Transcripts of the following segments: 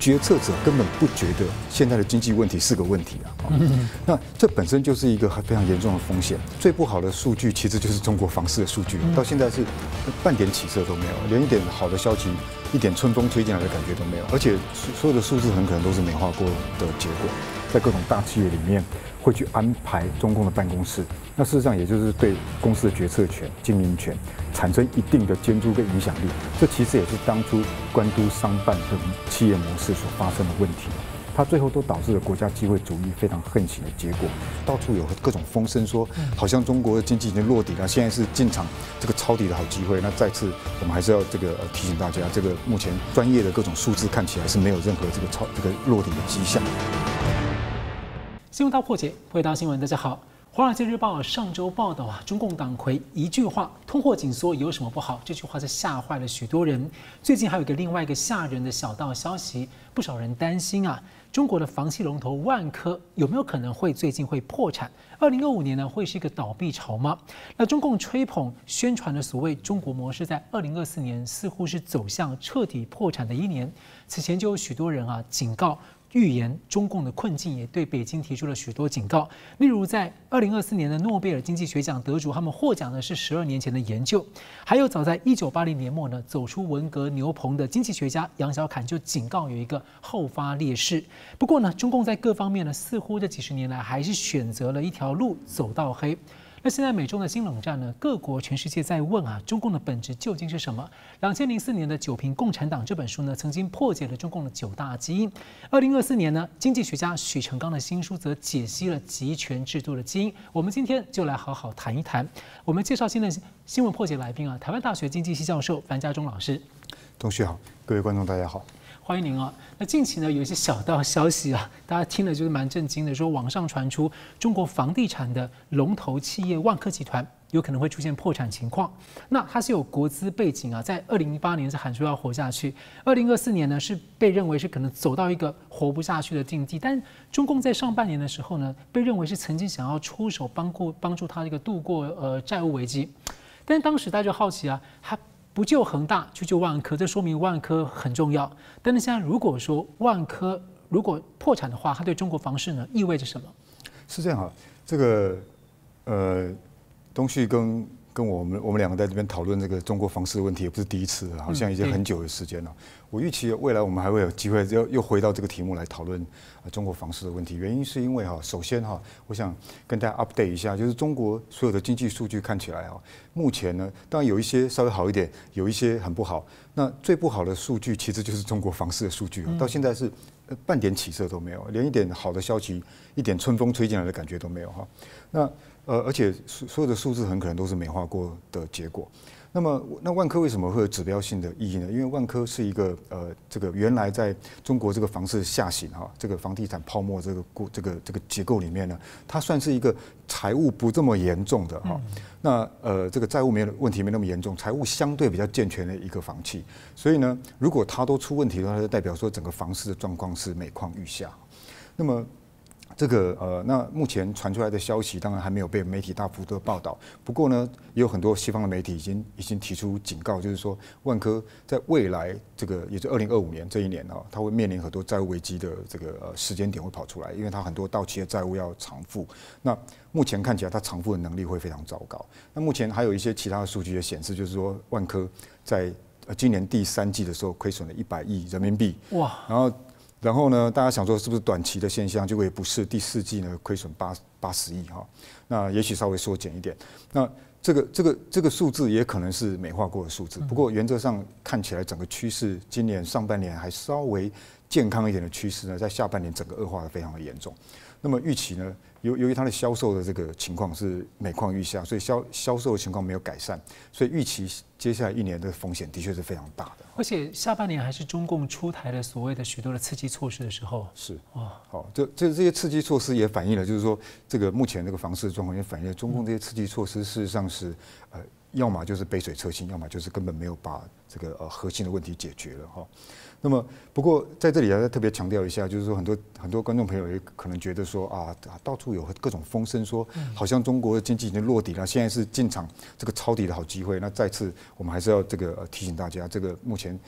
决策者根本不觉得现在的经济问题是个问题啊。那这本身就是一个非常严重的风险。最不好的数据其实就是中国房市的数据，到现在是半点起色都没有，连一点好的消息、一点春风吹进来的感觉都没有。而且所有的数字很可能都是美化过的结果，在各种大企业里面会去安排中共的办公室。那事实上也就是对公司的决策权、经营权产生一定的监督跟影响力。这其实也是当初官督商办的企业模式所发生的问题。它最后都导致了国家机会主义非常横行的结果。到处有各种风声说，好像中国的经济已经落底了，现在是进场这个抄底的好机会。那再次，我们还是要提醒大家，这个目前专业的各种数字看起来是没有任何这个落底的迹象。新闻大破解，回答新闻，大家好。《华尔街日报》上周报道中共党魁一句话“通货紧缩有什么不好”，这句话是吓坏了许多人。最近还有另外一个吓人的小道消息，不少人担心中国的房企龙头万科有没有可能最近会破产？2025年呢会是一个倒闭潮吗？那中共吹捧宣传的所谓中国模式，在2024年似乎是走向彻底破产的一年。此前就有许多人警告。预言中共的困境，也对北京提出了许多警告。例如，在2024年的诺贝尔经济学奖得主，他们获奖的是12年前的研究；还有早在1980年末呢，走出文革牛棚的经济学家杨小侃就警告有一个后发劣势。不过呢，中共在各方面呢，似乎这几十年来还是选择了一条路走到黑。那现在美中的新冷战呢？各国全世界在问中共的本质究竟是什么？2004年的《九评共产党》这本书呢，曾经破解了中共的9大基因。2024年呢，经济学家许成刚的新书则解析了集权制度的基因。我们今天就来好好谈一谈。我们介绍新的新闻破解来宾台湾大学经济系教授樊家忠老师。同学好，各位观众大家好。欢迎您那近期呢有一些小道消息大家听了就是蛮震惊的，说网上传出中国房地产的龙头企业万科集团有可能会出现破产情况。那它是有国资背景在2008年是喊出要活下去，2024年呢是被认为是可能走到一个活不下去的境地。但中共在上半年的时候呢，被认为是曾经想要出手帮助它度过债务危机。但是当时大家就好奇它不救恒大，去救万科，这说明万科很重要。但是现在如果说万科如果破产的话，它对中国房市呢意味着什么？是这样这个东旭跟我们两个在这边讨论这个中国房市的问题，也不是第一次了，好像已经很久的时间了。我预期未来我们还会有机会又回到这个题目来讨论中国房市的问题。原因是因为首先我想跟大家 update 一下，就是中国所有的经济数据看起来目前呢，当然有一些稍微好一点，有一些很不好。那最不好的数据其实就是中国房市的数据到现在是半点起色都没有，连一点好的消息、一点春风吹进来的感觉都没有那而且所有的数字很可能都是美化过的结果。那万科为什么会有指标性的意义呢？因为万科是一个这个原来在中国这个房市下行这个房地产泡沫这个结构里面呢，它算是一个财务不这么严重的那这个债务问题没那么严重，财务相对比较健全的一个房企。所以呢，如果它都出问题的话，就代表说整个房市的状况是每况愈下。那么这个那目前传出来的消息，当然还没有被媒体大幅度报道。不过呢，也有很多西方的媒体已经提出警告，就是说万科在未来这个也就2025年这一年它会面临很多债务危机的这个时间点会跑出来，因为它很多到期的债务要偿付。那目前看起来它偿付的能力会非常糟糕。那目前还有一些其他的数据也显示，就是说万科在今年第3季的时候亏损了100亿人民币。哇！然后呢，大家想说是不是短期的现象？结果也不是，第4季呢亏损80亿那也许稍微缩减一点。那这个数字也可能是美化过的数字。不过原则上看起来整个趋势，今年上半年还稍微健康一点的趋势呢，在下半年整个恶化的非常的严重。那么预期呢，由于它的销售的这个情况是每况愈下，所以销售的情况没有改善，所以预期接下来1年的风险的确是非常大的。而且下半年还是中共出台了所谓的许多的刺激措施的时候，是好，这些刺激措施也反映了，就是说这个目前这个房市的状况也反映了中共这些刺激措施事实上是要么就是杯水车薪，要么就是根本没有把这个核心的问题解决了那么，不过在这里要特别强调一下，就是说很多观众朋友也可能觉得说到处有各种风声说，好像中国的经济已经落底了，现在是进场这个抄底的好机会。那再次我们还是要提醒大家，这个目前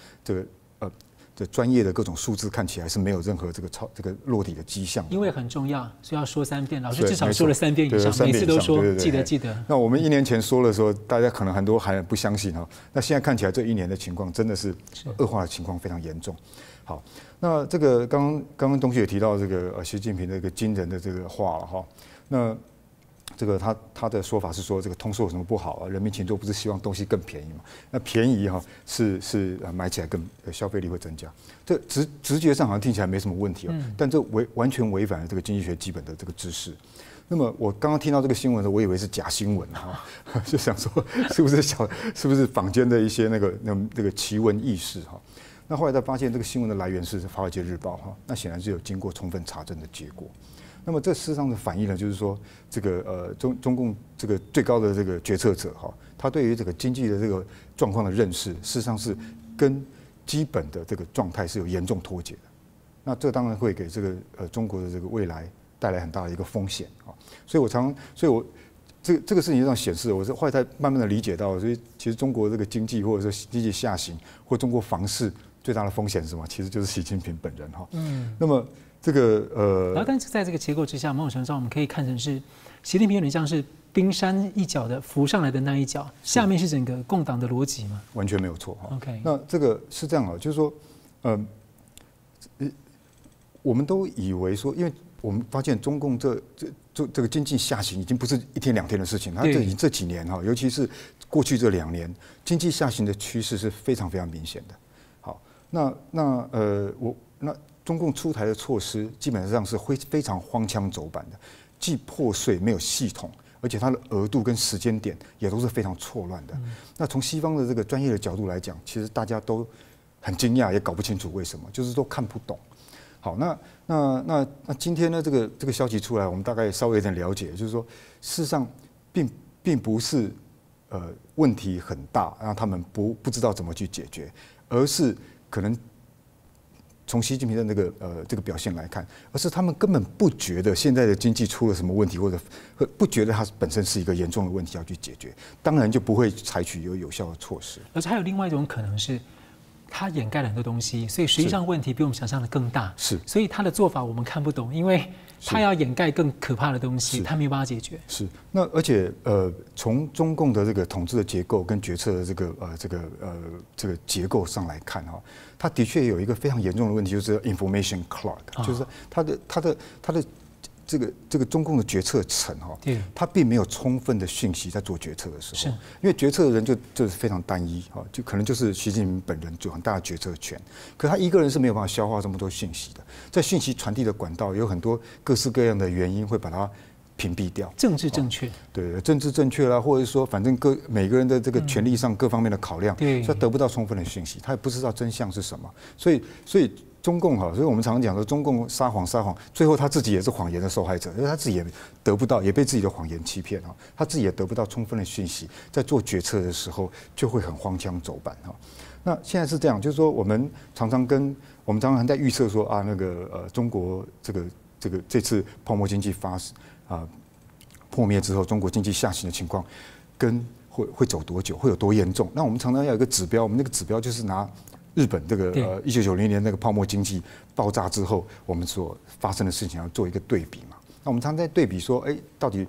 这专业的各种数字看起来是没有任何这个落地的迹象。因为很重要，所以要说3遍。老师至少说了3遍以上，每次都说记得。那我们1年前说的时候，大家可能很多还不相信哈。那现在看起来这1年的情况真的是恶化的情况非常严重。好，那这个刚刚东旭也提到这个习近平的一个惊人的这个话了哈。那这个他的说法是说，这个通缩有什么不好啊？人民群众不是希望东西更便宜嘛？那便宜哈是买起来更消费力会增加。这直觉上好像听起来没什么问题哦，但这完全违反了这个经济学基本的这个知识。那么我刚刚听到这个新闻的时候，我以为是假新闻哈，就想说是不是坊间的一些那个奇闻异事哈？那后来才发现这个新闻的来源是《华尔街日报》哈，那显然是有经过充分查证的结果。那么这事实上的反映呢，就是说这个中共这个最高的这个决策者哈，他对于这个经济的这个状况的认识，事实上是跟基本的这个状态是有严重脱节的。那这当然会给这个中国的这个未来带来很大的一个风险啊。所以我这个事情上显示，我是后来才慢慢的理解到，所以其实中国这个经济或者说经济下行或中国房市最大的风险是什么？其实就是习近平本人哈。那么这个然后但是在这个结构之下，某种程度上我们可以看成是习近平有点像是冰山一角的浮上来的那一角，下面是整个共党的逻辑嘛？完全没有错哈。OK， 那这个是这样啊，就是说，我们都以为说，因为我们发现中共这个经济下行已经不是1天2天的事情，它已经这几年哈，尤其是过去这2年，经济下行的趋势是非常非常明显的。好，那中共出台的措施基本上是非常荒腔走板的，既破碎没有系统，而且它的额度跟时间点也都是非常错乱的。那从西方的这个专业的角度来讲，其实大家都很惊讶，也搞不清楚为什么，就是都看不懂。好，那今天呢，这个消息出来，我们大概稍微有点了解，就是说，事实上并不是问题很大，让他们不知道怎么去解决，而是可能从习近平的这个表现来看，而是他们根本不觉得现在的经济出了什么问题，或者不觉得它本身是一个严重的问题要去解决，当然就不会采取有效的措施。而且还有另外一种可能是，他掩盖了很多东西，所以实际上问题比我们想象的更大。是，所以他的做法我们看不懂，因为他要掩盖更可怕的东西，他没有办法解决。是，那而且从中共的这个统治的结构跟决策的这个结构上来看哈，它的确有一个非常严重的问题，就是 information cloud，就是它的这个中共的决策层哈，他并没有充分的讯息在做决策的时候，因为决策的人就是非常单一哈，就可能就是习近平本人有很大的决策权，可他一个人是没有办法消化这么多讯息的，在讯息传递的管道有很多各式各样的原因会把它屏蔽掉，政治正确，对，政治正确啦，或者说反正每个人的这个权利上各方面的考量，所以他得不到充分的讯息，他也不知道真相是什么，所以中共哈，所以我们常常讲说中共撒谎，最后他自己也是谎言的受害者，因为他自己也得不到，也被自己的谎言欺骗哈，他自己也得不到充分的讯息，在做决策的时候就会很荒腔走板哈。那现在是这样，就是说我们常常在预测说啊，中国这次泡沫经济破灭之后，中国经济下行的情况会走多久，会有多严重？那我们常常要有一个指标，我们那个指标就是拿日本这个1990年那个泡沫经济爆炸之后，我们所发生的事情要做一个对比嘛。那我们常常在对比说，到底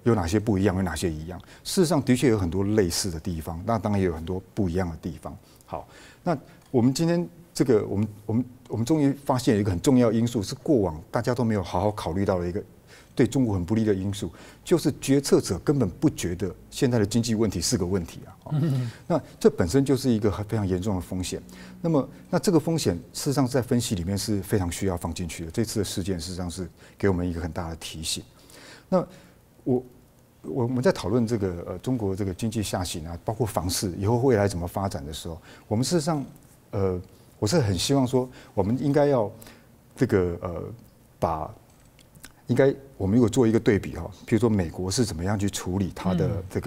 有哪些不一样，有哪些一样？事实上的确有很多类似的地方，那当然也有很多不一样的地方。好，那我们今天我们终于发现一个很重要的因素，是过往大家都没有好好考虑到的一个对中国很不利的因素，就是决策者根本不觉得现在的经济问题是个问题啊。那这本身就是一个非常严重的风险。那这个风险事实上在分析里面是非常需要放进去的。这次的事件事实上是给我们一个很大的提醒。那我们在讨论这个中国这个经济下行啊，包括房市以后未来怎么发展的时候，我们事实上我是很希望说，我们应该要我们如果做一个对比哈，比如说美国是怎么样去处理它的这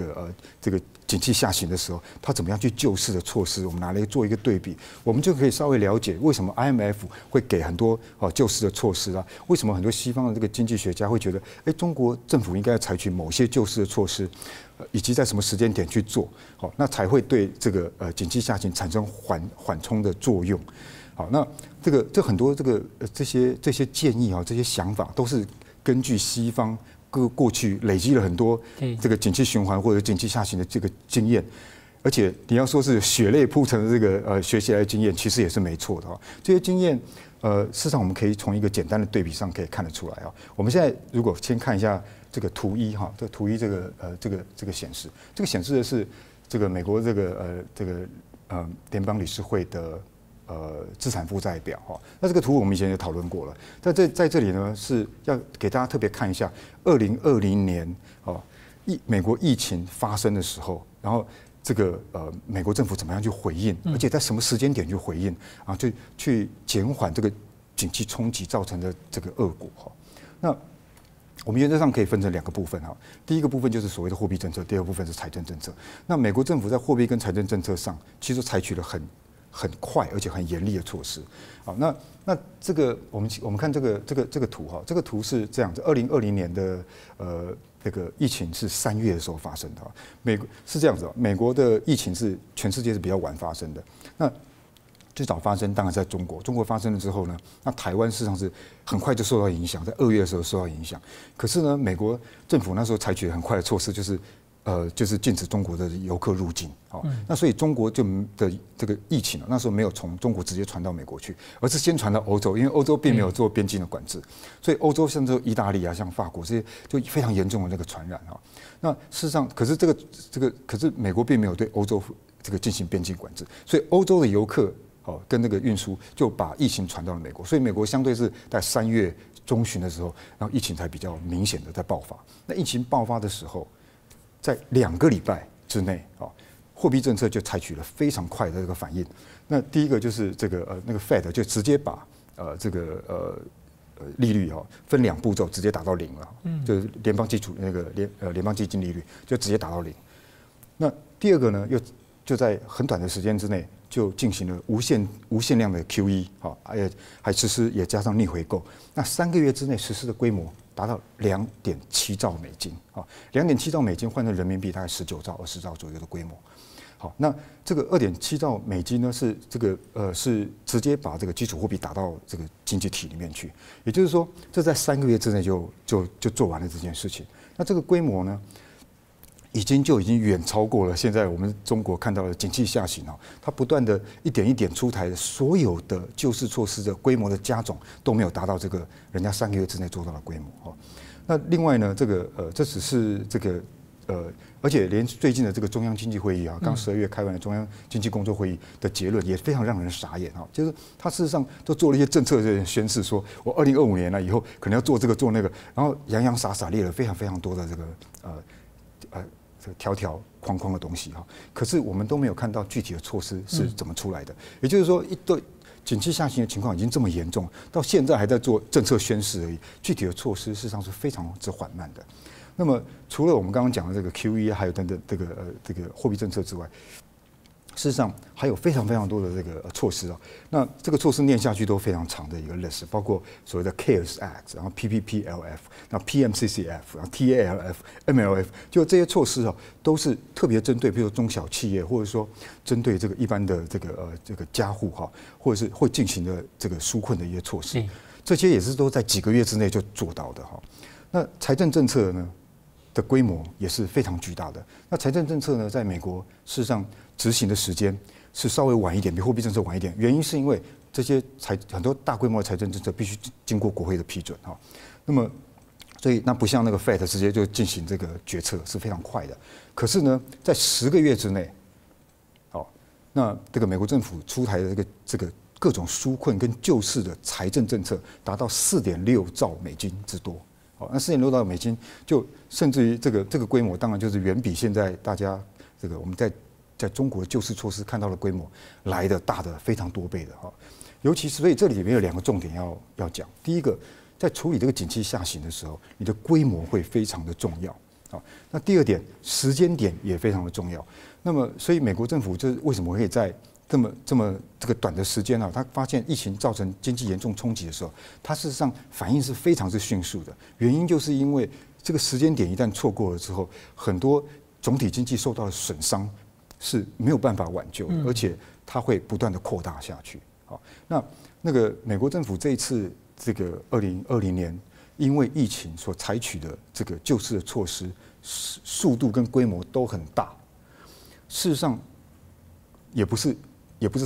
个景气下行的时候，它怎么样去救市的措施，我们拿来做一个对比，我们就可以稍微了解为什么 IMF 会给很多救市的措施啊，为什么很多西方的这个经济学家会觉得，中国政府应该要采取某些救市的措施，以及在什么时间点去做，那才会对这个景气下行产生缓冲的作用。好，那这很多这些建议啊，这些想法都是根据西方过去累积了很多这个景气循环或者景气下行的这个经验，而且你要说是血泪铺成的这个学习来的经验，其实也是没错的哈。这些经验事实上我们可以从一个简单的对比上可以看得出来啊。我们现在如果先看一下这个图一哈，这个图一这个显示，这个显示的是这个美国联邦理事会的资产负债表哈。那这个图我们以前也讨论过了，但在这里呢是要给大家特别看一下2020年美国疫情发生的时候，然后这个美国政府怎么样去回应，而且在什么时间点去回应啊，去减缓这个经济冲击造成的这个恶果哈。那我们原则上可以分成2个部分哈，第一个部分就是所谓的货币政策，第二个部分是财政政策。那美国政府在货币跟财政政策上，其实采取了很快而且很严厉的措施。好，那这个我们看这个图哈，这个图是这样子，2020年的这个疫情是3月的时候发生的，美国是这样子，美国的疫情是全世界是比较晚发生的。那最早发生当然在中国，中国发生了之后呢，那台湾事实上是很快就受到影响，在2月的时候受到影响。可是呢，美国政府那时候采取了很快的措施，就是禁止中国的游客入境。好，那所以中国的这个疫情那时候没有从中国直接传到美国去，而是先传到欧洲，因为欧洲并没有做边境的管制，所以欧洲像这意大利啊、像法国这些就非常严重的那个传染啊。那事实上，可是美国并没有对欧洲这个进行边境管制，所以欧洲的游客跟那个运输就把疫情传到了美国，所以美国相对是在3月中旬的时候，然后疫情才比较明显的在爆发。那疫情爆发的时候，在2个礼拜之内货币政策就采取了非常快的这个反应。那第一个就是那个 Fed 就直接把利率分2步骤直接打到0了，就是联邦基础联邦基金利率就直接打到0。那第二个呢，就在很短的时间之内就进行了无限量的 QE 还实施也加上逆回购。那3个月之内实施的规模达到2.7兆美金，2.7兆美金换成人民币大概19兆、20兆左右的规模。好，那这个2.7兆美金呢，是是直接把这个基础货币打到这个经济体里面去，也就是说，这在3个月之内就做完了这件事情。那这个规模呢，已经远超过了现在我们中国看到的经济下行它不断的一点一点出台的所有的救市措施的规模的加总都没有达到这个人家3个月之内做到的规模那另外呢，这只是而且连最近的这个中央经济会议刚12月开完的中央经济工作会议的结论也非常让人傻眼就是他事实上都做了一些政策的宣示，说我2025年以后可能要做这个做那个，然后洋洋洒洒列了非常非常多的这个条条框框的东西可是我们都没有看到具体的措施是怎么出来的。也就是说，对景气下行的情况已经这么严重，到现在还在做政策宣示而已，具体的措施事实上是非常之缓慢的。那么除了我们刚刚讲的这个 QE 还有等等这个货币政策之外，事实上还有非常非常多的这个措施那这个措施念下去都非常长的一个 list， 包括所谓的 CARES Act， 然后 PPPLF， 然后 PMCCF， 然后 TALF、MLF， 就这些措施都是特别针对，比如中小企业，或者说针对这个一般的这个家户或者是会进行的这个纾困的一些措施，这些也是都在几个月之内就做到的那财政政策呢的规模也是非常巨大的。那财政政策呢，在美国事实上执行的时间是稍微晚一点，比货币政策晚一点。原因是因为这些很多大规模的财政政策必须经过国会的批准那么，所以那不像那个 Fed 直接就进行这个决策是非常快的。可是呢，在10个月之内，那这个美国政府出台的这个各种纾困跟救市的财政政策达到4.6兆美金之多。那4.6兆美金就甚至于这个规模，当然就是远比现在大家我们在中国的救市措施看到的规模来的大的非常多倍的尤其是所以这里面有2个重点要讲。第一个，在处理这个景气下行的时候，你的规模会非常的重要那第二点，时间点也非常的重要。那么，所以美国政府就是为什么可以在这么这个短的时间他发现疫情造成经济严重冲击的时候，他事实上反应是非常之迅速的。原因就是因为这个时间点一旦错过了之后，很多总体经济受到的损伤是没有办法挽救的，而且它会不断的扩大下去好，那个美国政府这一次这个2020年因为疫情所采取的这个救市的措施，速度跟规模都很大。事实上，也不是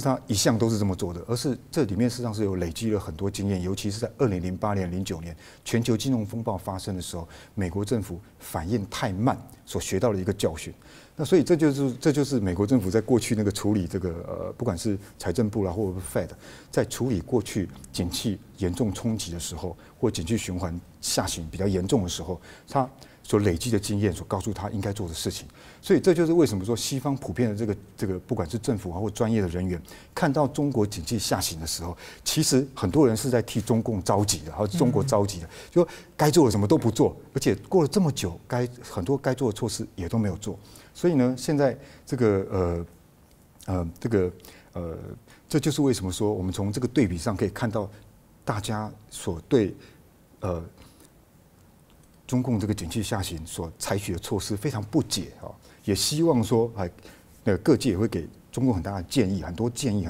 他一向都是这么做的，而是这里面事实上是有累积了很多经验，尤其是在2008年、09年全球金融风暴发生的时候，美国政府反应太慢所学到的一个教训。那所以这就是美国政府在过去那个处理这个不管是财政部啦或者 Fed 在处理过去景气严重冲击的时候，或景气循环下行比较严重的时候，他所累积的经验所告诉他应该做的事情。所以这就是为什么说西方普遍的这个不管是政府啊或专业的人员，看到中国经济下行的时候，其实很多人是在替中共着急的，还有中国着急的，就说该做的什么都不做，而且过了这么久，很多该做的措施也都没有做。所以呢，现在这就是为什么说我们从这个对比上可以看到，大家所对中共这个景气下行所采取的措施非常不解啊，也希望说各界也会给中共很大的建议，很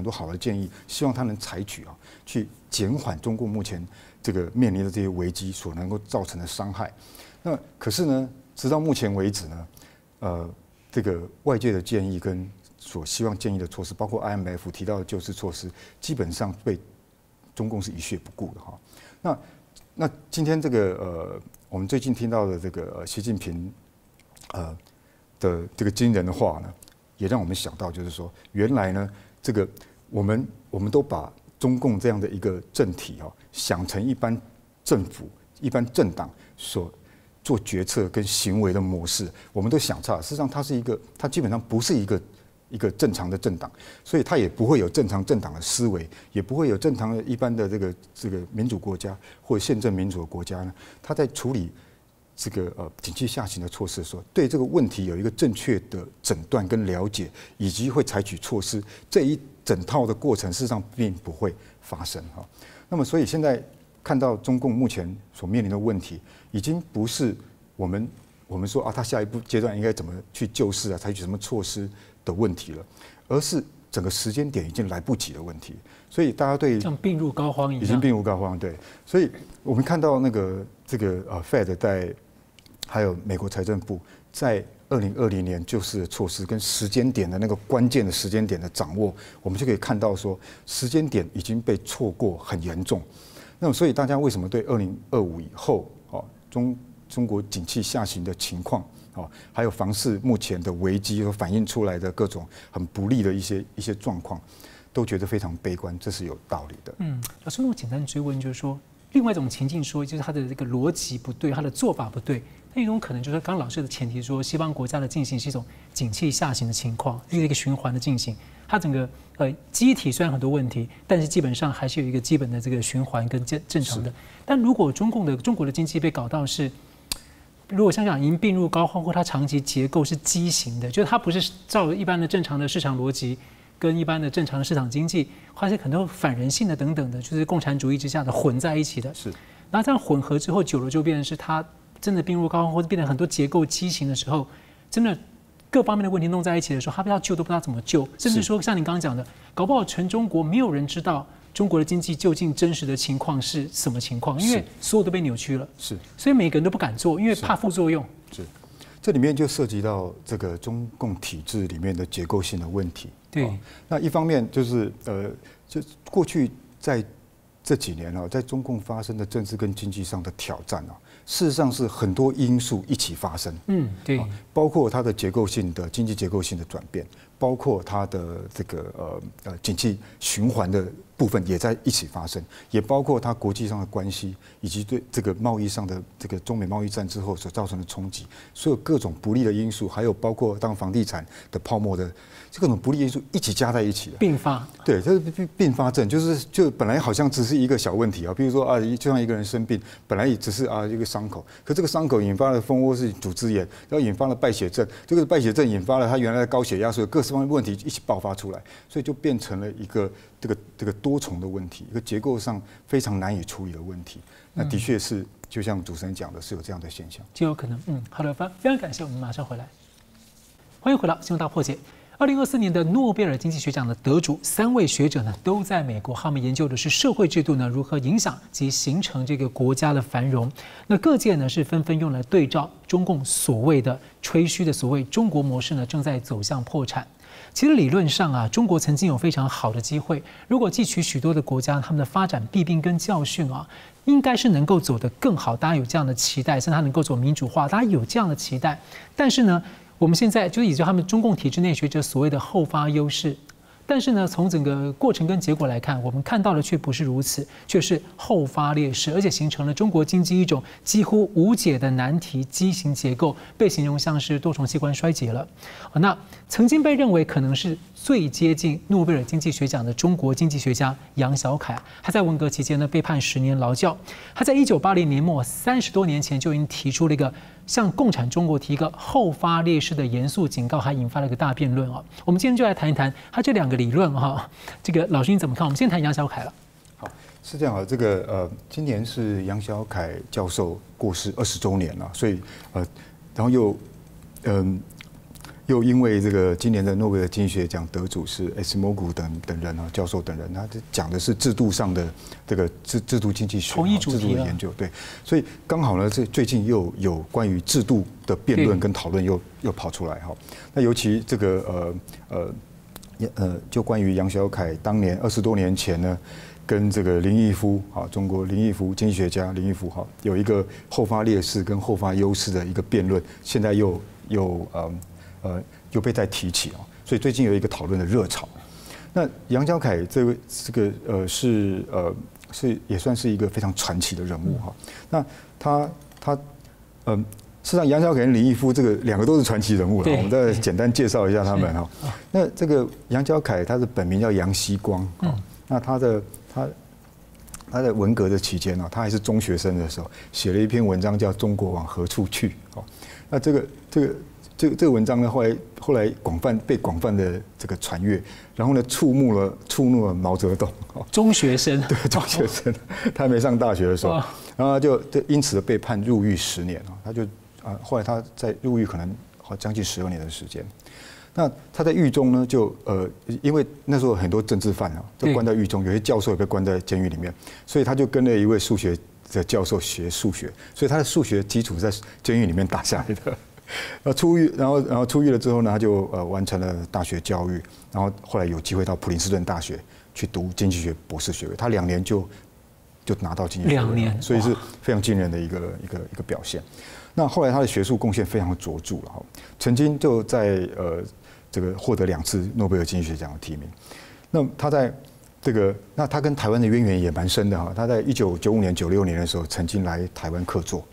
多好的建议，希望他能采取啊，去减缓中共目前这个面临的这些危机所能够造成的伤害。那可是呢，直到目前为止呢，这个外界的建议跟所希望建议的措施，包括 IMF 提到的救市措施，基本上被中共是一蹶不顾的哈。那今天这个我们最近听到的这个习近平的这个惊人的话呢，也让我们想到，就是说，原来呢，这个我们都把中共这样的一个政体想成一般政府、一般政党所做决策跟行为的模式，我们都想差。事实上，它基本上不是一个正常的政党，所以它也不会有正常政党的思维，也不会有正常的一般的这个民主国家或者宪政民主的国家呢，它在处理这个经济下行的措施的时候，对这个问题有一个正确的诊断跟了解，以及会采取措施，这一整套的过程事实上并不会发生哈。那么，所以现在看到中共目前所面临的问题，已经不是我们说他下一步阶段应该怎么去救市啊，采取什么措施的问题了，而是整个时间点已经来不及的问题。所以大家对像病入膏肓一样，已经病入膏肓。对，所以我们看到这个Fed 还有美国财政部在2020年救市的措施跟时间点的那个关键的时间点的掌握，我们就可以看到说时间点已经被错过很严重。那么，所以大家为什么对2025以后中国景气下行的情况还有房市目前的危机和反映出来的各种很不利的一些状况，都觉得非常悲观，这是有道理的。老师，我简单追问就是说，另外一种情境说，就是他的这个逻辑不对，他的做法不对。那一种可能就是刚刚老师的前提说，西方国家的进行是一种景气下行的情况，一个循环的进行。它整个机体虽然很多问题，但是基本上还是有一个基本的这个循环跟正常的。但如果中国的经济被搞到是，如果香港已经病入膏肓，或它长期结构是畸形的，就是它不是照一般的正常的市场逻辑，跟一般的正常的市场经济，或是很多反人性的等等的，就是共产主义之下的混在一起的。是，然后这样混合之后，久了就变成是它真的病入膏肓，或者变成很多结构畸形的时候，真的各方面的问题弄在一起的时候，他不知道救都不知道怎么救，甚至说像你刚刚讲的，搞不好全中国没有人知道中国的经济究竟真实的情况是什么情况，因为所有都被扭曲了。是，所以每个人都不敢做，因为怕副作用。是，这里面就涉及到这个中共体制里面的结构性的问题。对，那一方面就是就过去在这几年在中共发生的政治跟经济上的挑战事实上是很多因素一起发生。对，包括它的经济结构性的转变，包括它的这个经济循环的部分也在一起发生，也包括它国际上的关系，以及对这个贸易上的这个中美贸易战之后所造成的冲击，所有各种不利的因素，还有包括当房地产的泡沫的各种不利因素一起加在一起了，并发。对，这是并发症，就本来好像只是一个小问题比如说就像一个人生病，本来也只是一个伤口，可这个伤口引发了蜂窝性组织炎，然后引发了败血症，这个败血症引发了他原来的高血压，所以各式方面问题一起爆发出来，所以就变成了一个这个多重的问题，一个结构上非常难以处理的问题。那的确是，就像主持人讲的，是有这样的现象，就有可能。好的，非常感谢，我们马上回来。欢迎回到《新闻大破解》。2024年的诺贝尔经济学奖的得主3位学者呢，都在美国，他们研究的是社会制度呢如何影响及形成这个国家的繁荣。那各界呢是纷纷用来对照中共所谓的吹嘘的所谓中国模式呢正在走向破产。其实理论上啊，中国曾经有非常好的机会，如果汲取许多的国家他们的发展弊病跟教训啊，应该是能够走得更好，大家有这样的期待，甚至它能够走民主化，大家有这样的期待。但是呢，我们现在就以他们中共体制内学者所谓的后发优势，但是呢，从整个过程跟结果来看，我们看到的却不是如此，却是后发劣势，而且形成了中国经济一种几乎无解的难题畸形结构，被形容像是多重器官衰竭了。那曾经被认为可能是最接近诺贝尔经济学奖的中国经济学家杨小凯，他在文革期间呢被判10年劳教。他在1980年末30多年前就已经提出了一个向共产中国提一个后发劣势的严肃警告，还引发了一个大辩论啊。我们今天就来谈一谈他这2个理论哈。这个老师你怎么看？我们先谈杨小凯了。好，是这样啊。这个今年是杨小凯教授过世20周年了，所以然后又因为这个今年的诺贝尔经济学奖得主是 Acemoglu 等人啊，教授等人，他讲的是制度上的这个制度经济学、制度的研究，对，所以刚好呢，这最近又有关于制度的辩论跟讨论又跑出来哈。那尤其这个就关于杨小凯当年20多年前呢，跟这个林毅夫啊，中国林毅夫经济学家林毅夫哈，有一个后发劣势跟后发优势的一个辩论，现在又被再提起啊，所以最近有一个讨论的热潮。那杨小凯这个是也算是一个非常传奇的人物哈。那事实上杨小凯跟林毅夫这个2个都是传奇人物了，我们再简单介绍一下他们哈。那这个杨小凯他的本名叫杨锡光啊，那他在文革的期间呢，他还是中学生的时候，写了一篇文章叫《中国往何处去》哦。那这个文章呢，后来被广泛的这个传阅，然后呢触怒了毛泽东。中学生对中学生，他还没上大学的时候，然后他就因此被判入狱10年啊，他就后来他在入狱可能将近12年的时间。那他在狱中呢，因为那时候很多政治犯啊，就关在狱中，有些教授也被关在监狱里面，所以他就跟了一位数学的教授学数学，所以他的数学基础在监狱里面打下来的。出狱，然后出狱了之后呢，他就完成了大学教育，然后后来有机会到普林斯顿大学去读经济学博士学位，他2年就拿到经济学位，2年，所以是非常惊人的一个表现。那后来他的学术贡献非常卓著了哈，曾经就在这个获得2次诺贝尔经济学奖的提名。那他在那他跟台湾的渊源也蛮深的哈，他在1995年、96年的时候曾经来台湾客座。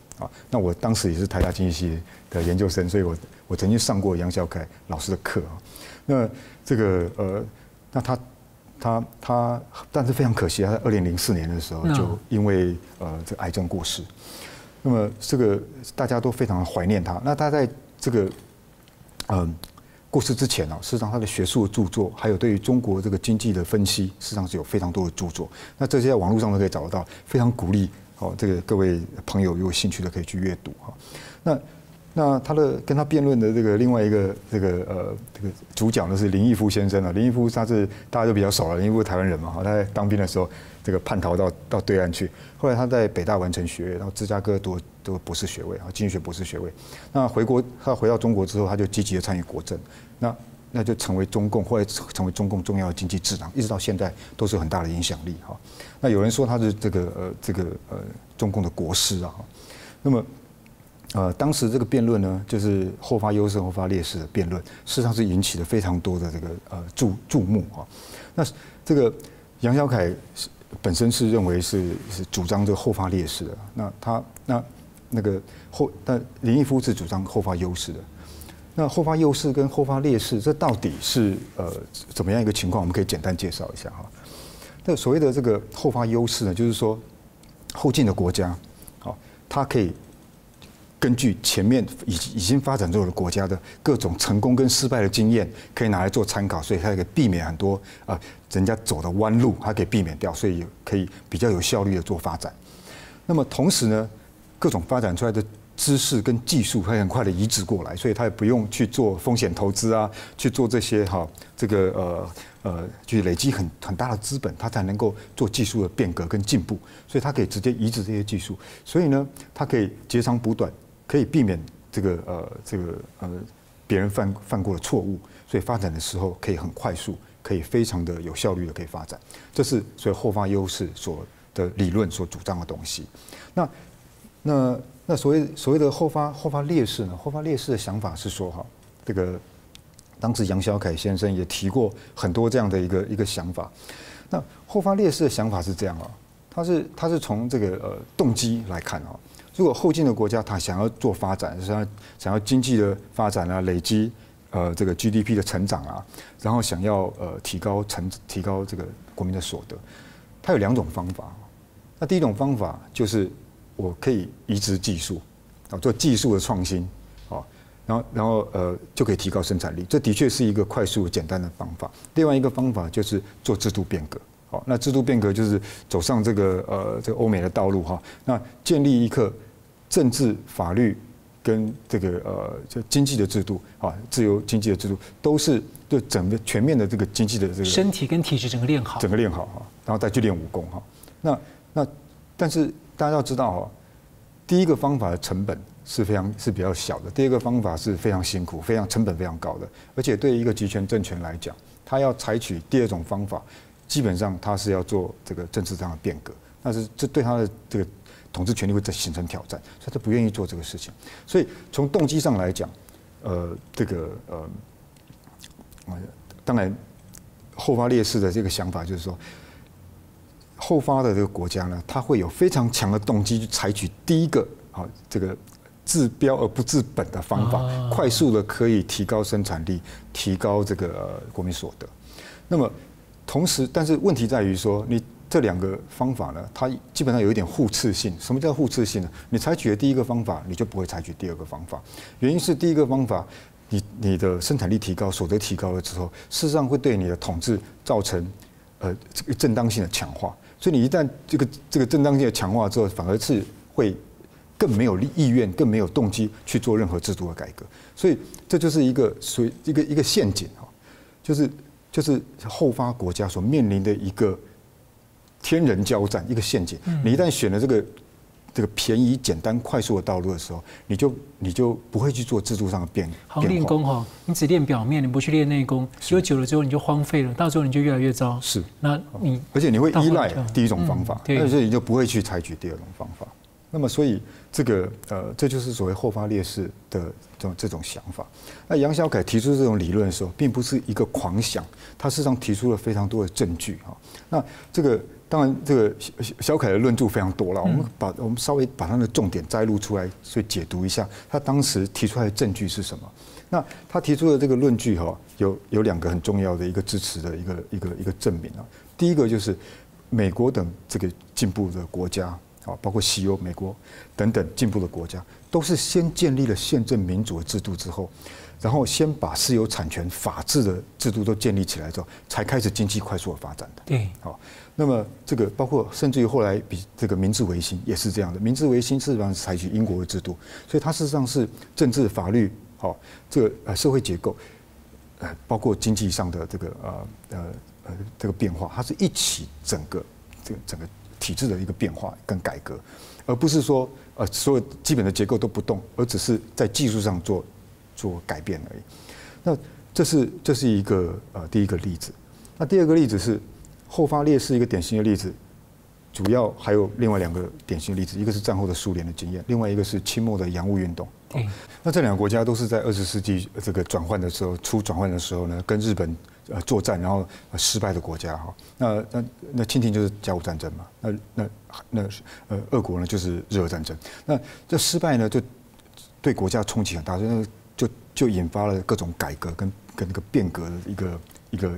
那我当时也是台大经济系的研究生，所以我曾经上过杨小凯老师的课啊。那这个那他，但是非常可惜，他在2004年的时候就因为这个癌症过世。那么这个大家都非常怀念他。那他在这个过世之前啊，事实上他的学术的著作，还有对于中国这个经济的分析，事实上是有非常多的著作。那这些在网络上都可以找得到，非常鼓励。这个各位朋友有兴趣的可以去阅读哈。那跟他辩论的这个另外一个这个主角呢是林毅夫先生啊。林毅夫他是大家都比较熟了，林毅夫台湾人嘛，他在当兵的时候这个叛逃到对岸去，后来他在北大完成学业，然后芝加哥读博士学位啊，经济学博士学位。那他回到中国之后，他就积极的参与国政，那就成为后来成为中共重要的经济智囊，一直到现在都是有很大的影响力哈。那有人说他是这个中共的国师啊。那么当时这个辩论呢，就是后发优势、后发劣势的辩论，事实上是引起了非常多的这个注目啊。那这个杨小凯本身是认为是主张这个后发劣势的，但林毅夫是主张后发优势的。那后发优势跟后发劣势，这到底是怎么样一个情况？我们可以简单介绍一下哈。那所谓的这个后发优势呢，就是说后进的国家，它可以根据前面已经发展中的国家的各种成功跟失败的经验，可以拿来做参考，所以它可以避免很多人家走的弯路，它可以避免掉，所以可以比较有效率的做发展。那么同时呢，各种发展出来的知识跟技术，它很快的移植过来，所以它也不用去做风险投资啊，去做这些这个去累积很大的资本，它才能够做技术的变革跟进步，所以它可以直接移植这些技术，所以呢，它可以截长补短，可以避免别人犯过的错误，所以发展的时候可以很快速，可以非常的有效率的可以发展，这是所以后发优势的理论所主张的东西。那所谓的后发劣势呢？后发劣势的想法是说这个当时杨小凯先生也提过很多这样的一个想法。那后发劣势的想法是这样他是从这个动机来看如果后进的国家他想要做发展，想要经济的发展啊，累积这个 GDP 的成长啊，然后想要提高这个国民的所得，它有2种方法。那第一种方法就是我可以移植技术做技术的创新然后就可以提高生产力，这的确是一个快速简单的方法。另外一个方法就是做制度变革。那制度变革就是走上这个欧美的道路那建立一个政治、法律跟这个就经济的制度自由经济的制度，都是对整个全面的这个经济的这个身体跟体质整个练好，然后再去练武功但是大家要知道第一个方法的成本是比较小的，第二个方法是非常辛苦、成本非常高的，而且对一个集权政权来讲，他要采取第2种方法。基本上他是要做这个政治上的变革，但是这对他的这个统治权力会形成挑战，所以他不愿意做这个事情。所以从动机上来讲，当然后发劣势的这个想法就是说，后发的这个国家呢，它会有非常强的动机去采取第一个这个治标而不治本的方法，快速的可以提高生产力，提高这个国民所得。那么同时，但是问题在于说，你这2个方法呢，它基本上有一点互斥性。什么叫互斥性呢？你采取了第一个方法，你就不会采取第2个方法。原因是第一个方法，你的生产力提高、所得提高了之后，事实上会对你的统治造成这个正当性的强化。所以你一旦这个正当性的强化之后，反而是会更没有意愿、更没有动机去做任何制度的改革。所以这就是一个一个陷阱就是后发国家所面临的一个天人交战，一个陷阱。你一旦选了这个便宜、简单、快速的道路的时候，你就不会去做制度上的变化。练功你只练表面，你不去练内功，结果久了之后你就荒废了，到时候你就越来越糟。是，而且你会依赖第1种方法，而且你就不会去采取第2种方法。那么，所以这就是所谓后发劣势的这种想法。那杨小凯提出这种理论的时候，并不是一个狂想，他事实上提出了非常多的证据那当然，这个小凯的论著非常多了，我们稍微把他的重点摘录出来，所以解读一下他当时提出来的证据是什么。那他提出的这个论据有2个很重要的一个支持的一个证明第一个就是美国等这个进步的国家。包括西欧、美国等等进步的国家，都是先建立了宪政民主的制度之后，然后先把私有产权、法治的制度都建立起来之后，才开始经济快速的发展的。对，那么这个包括甚至于后来比这个明治维新也是这样的。明治维新事实上是采取英国的制度，所以它事实上是政治、法律、这个社会结构，包括经济上的这个变化，它是一起整个体制的一个变化跟改革，而不是说所有基本的结构都不动，而只是在技术上做改变而已。那这是一个第一个例子。那第2个例子是后发劣势一个典型的例子，主要还有另外2个典型的例子，一个是战后的苏联的经验，另外一个是清末的洋务运动。那这2个国家都是在20世纪这个转换的时候呢，跟日本作战，然后失败的国家那清廷就是甲午战争嘛，那俄国呢就是日俄战争。那这失败呢，就对国家冲击很大，就引发了各种改革跟那个变革的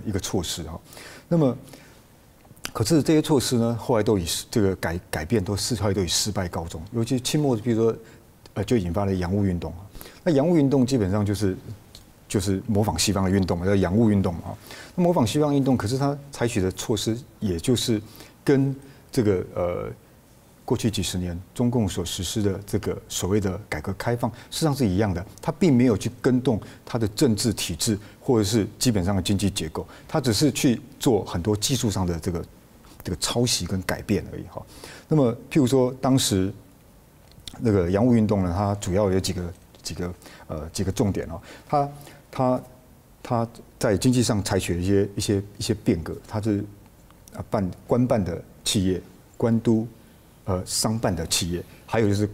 一个措施那么，可是这些措施呢，后来都以这个改变后来都以失败告终。尤其清末，比如说就引发了洋务运动。那洋务运动基本上就是模仿西方的运动嘛，叫洋务运动嘛。那模仿西方运动，可是他采取的措施，也就是跟这个过去几十年中共所实施的这个所谓的改革开放，事实上是一样的，它并没有去更动它的政治体制或者是基本上的经济结构，它只是去做很多技术上的这个抄袭跟改变而已哈。那么譬如说当时那个洋务运动呢，它主要有几个重点哦，它在经济上采取了一些变革，它是官办的企业、官督商办的企业，还有就是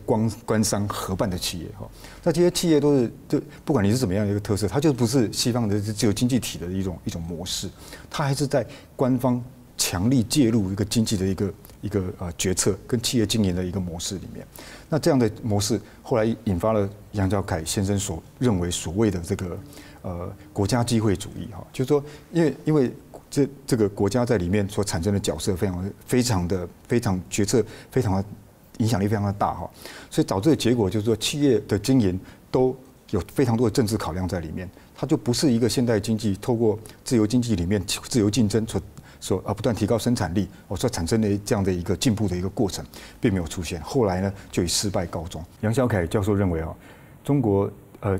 官商合办的企业哈。那这些企业都是就不管你是怎么样的一个特色，它就不是西方的自由经济体的一种模式，它还是在官方强力介入一个经济的一个决策跟企业经营的一个模式里面。那这样的模式后来引发了杨小凯先生所认为所谓的这个国家机会主义哈，就是说因为这个国家在里面所产生的角色非常决策非常的影响力非常的大哈，所以导致的结果就是说企业的经营都有非常多的政治考量在里面，它就不是一个现代经济透过自由经济里面自由竞争所不断提高生产力所产生的这样的一个进步的一个过程，并没有出现。后来呢，就以失败告终。杨小凯教授认为中国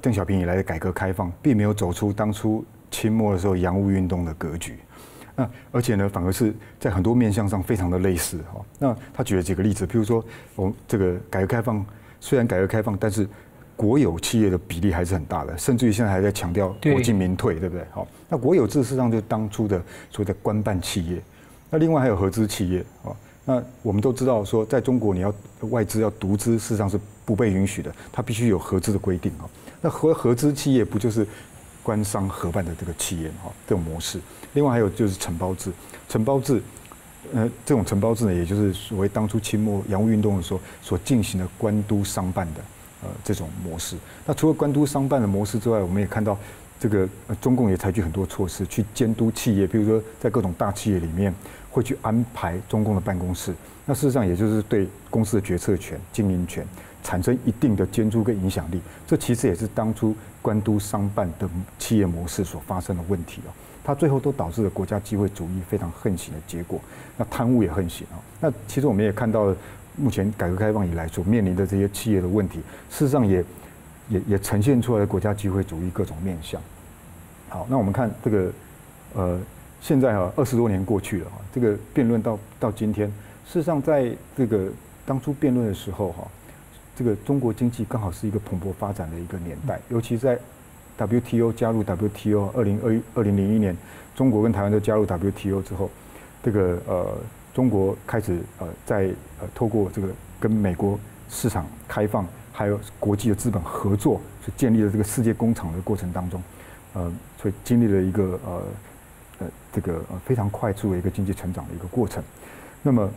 邓小平以来的改革开放，并没有走出当初清末的时候洋务运动的格局。那而且呢，反而是在很多面向上非常的类似哈。那他举了几个例子，譬如说，我们这个改革开放虽然改革开放，但是国有企业的比例还是很大的，甚至于现在还在强调国进民退，对不对？好，那国有制事实上就是当初的所谓的官办企业，那另外还有合资企业啊。那我们都知道说，在中国你要外资要独资，事实上是不被允许的，它必须有合资的规定啊。那合资企业不就是官商合办的这个企业哈，这种模式。另外还有就是承包制，这种承包制呢，也就是所谓当初清末洋务运动的时候所进行的官督商办的这种模式。那除了官督商办的模式之外，我们也看到这个中共也采取很多措施去监督企业，比如说在各种大企业里面会去安排中共的办公室。那事实上也就是对公司的决策权、经营权产生一定的监督跟影响力。这其实也是当初官督商办的企业模式所发生的问题它最后都导致了国家机会主义非常横行的结果。那贪污也横行那其实我们也看到了，目前改革开放以来所面临的这些企业的问题，事实上也呈现出来了国家机会主义各种面向。好，那我们看这个现在20多年过去了这个辩论到今天，事实上在这个当初辩论的时候这个中国经济刚好是一个蓬勃发展的一个年代，尤其在WTO 加入 WTO2001年，中国跟台湾都加入 WTO 之后，这个中国开始在透过这个跟美国市场开放，还有国际的资本合作，所建立了这个世界工厂的过程当中，所以经历了一个这个非常快速的一个经济成长的一个过程。那么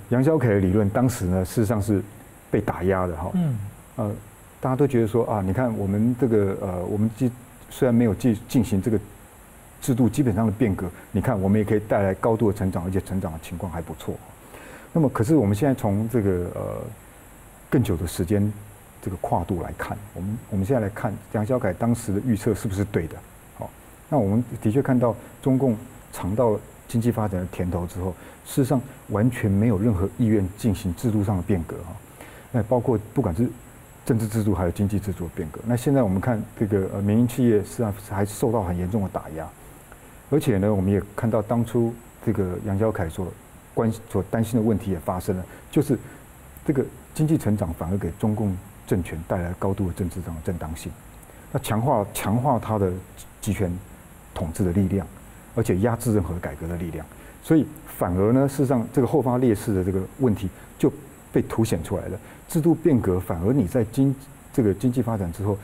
杨小凯的理论当时呢，事实上是被打压的大家都觉得说你看我们这个我们虽然没有进行这个制度基本上的变革，你看我们也可以带来高度的成长，而且成长的情况还不错。那么可是我们现在从这个更久的时间这个跨度来看，我们现在来看杨小凯当时的预测是不是对的？好，那我们的确看到中共尝到经济发展的甜头之后，事实上完全没有任何意愿进行制度上的变革那包括不管是政治制度还有经济制度的变革。那现在我们看这个民营企业实际上还受到很严重的打压，而且呢，我们也看到当初这个杨小凯所担心的问题也发生了，就是这个经济成长反而给中共政权带来高度的政治上的正当性，那强化它的集权统治的力量，而且压制任何改革的力量。所以反而呢，事实上这个后发劣势的这个问题就被凸显出来了。制度变革反而你在这个经济发展之后，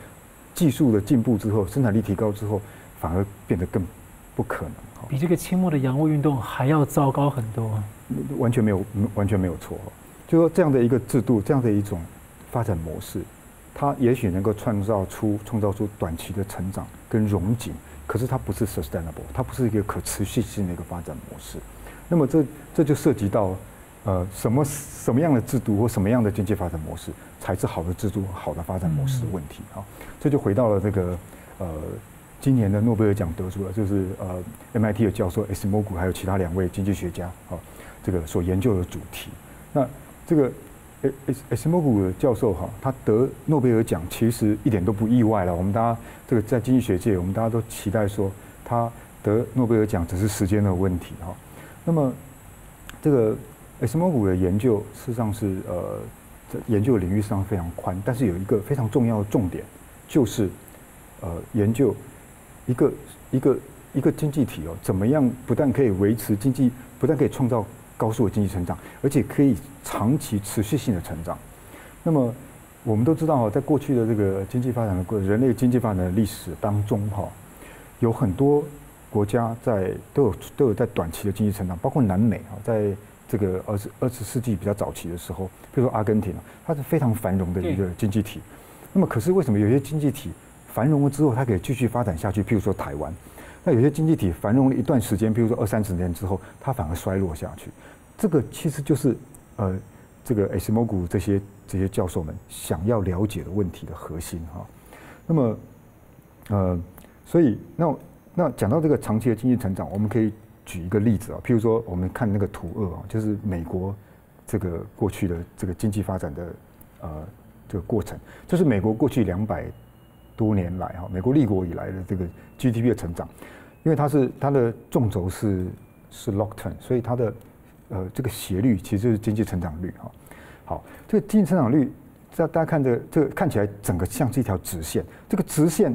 技术的进步之后，生产力提高之后，反而变得更不可能。比这个清末的洋务运动还要糟糕很多。完全没有错。就说这样的一个制度，这样的一种发展模式，它也许能够创造出短期的成长跟荣景，可是它不是 sustainable， 它不是一个可持续性的一个发展模式。那么这就涉及到什么样的制度或什么样的经济发展模式才是好的制度、好的发展模式的问题这就回到了这个今年的诺贝尔奖得主了，就是 MIT 的教授 Acemoglu 还有其他2位经济学家这个所研究的主题。那这个Acemoglu 教授哈，他得诺贝尔奖其实一点都不意外了。我们大家这个在经济学界，我们大家都期待说他得诺贝尔奖只是时间的问题哈。那么这个Acemoglu的研究事实上是在研究领域上非常宽，但是有一个非常重要的重点，就是研究一个经济体怎么样不但可以维持经济，不但可以创造高速的经济成长，而且可以长期持续性的成长。那么我们都知道在过去的这个经济发展的人类经济发展的历史当中有很多国家都有在短期的经济成长，包括南美在这个20世纪比较早期的时候，比如说阿根廷它是非常繁荣的一个经济体。那么可是为什么有些经济体繁荣了之后，它可以继续发展下去？譬如说台湾。那有些经济体繁荣了一段时间，比如说20-30年之后，它反而衰落下去。这个其实就是这个Acemoglu这些教授们想要了解的问题的核心那么所以那讲到这个长期的经济成长，我们可以举一个例子譬如说我们看那个图2就是美国这个过去的这个经济发展的这个过程，这是美国过去200多年来美国立国以来的这个 GDP 的成长。因为它的纵轴是 log term， 所以它的这个斜率其实就是经济成长率好，这个经济成长率，大家看这个看起来整个像是一条直线，这个直线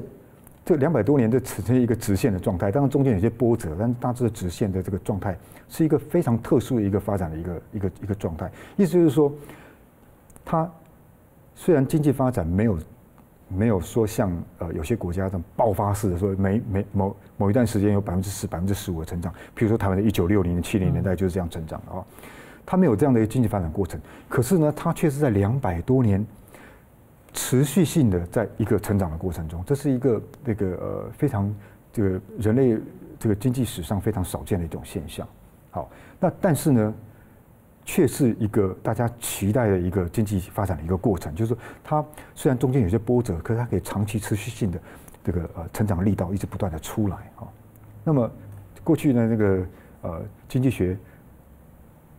这200多年的呈现一个直线的状态，当然中间有些波折，但是大致的直线的这个状态是一个非常特殊的一个发展的一个状态。意思就是说，它虽然经济发展没有说像有些国家这种爆发式的说某一段时间有10%、15%的成长，比如说台湾的1960年、70年代就是这样成长的它没有这样的一个经济发展过程，可是呢，它却是在200多年持续性的在一个成长的过程中，这是一个非常这个人类这个经济史上非常少见的一种现象。好，那但是呢，却是一个大家期待的一个经济发展的一个过程，就是说它虽然中间有些波折，可是它可以长期持续性的这个成长的力道一直不断的出来那么过去呢，那个经济学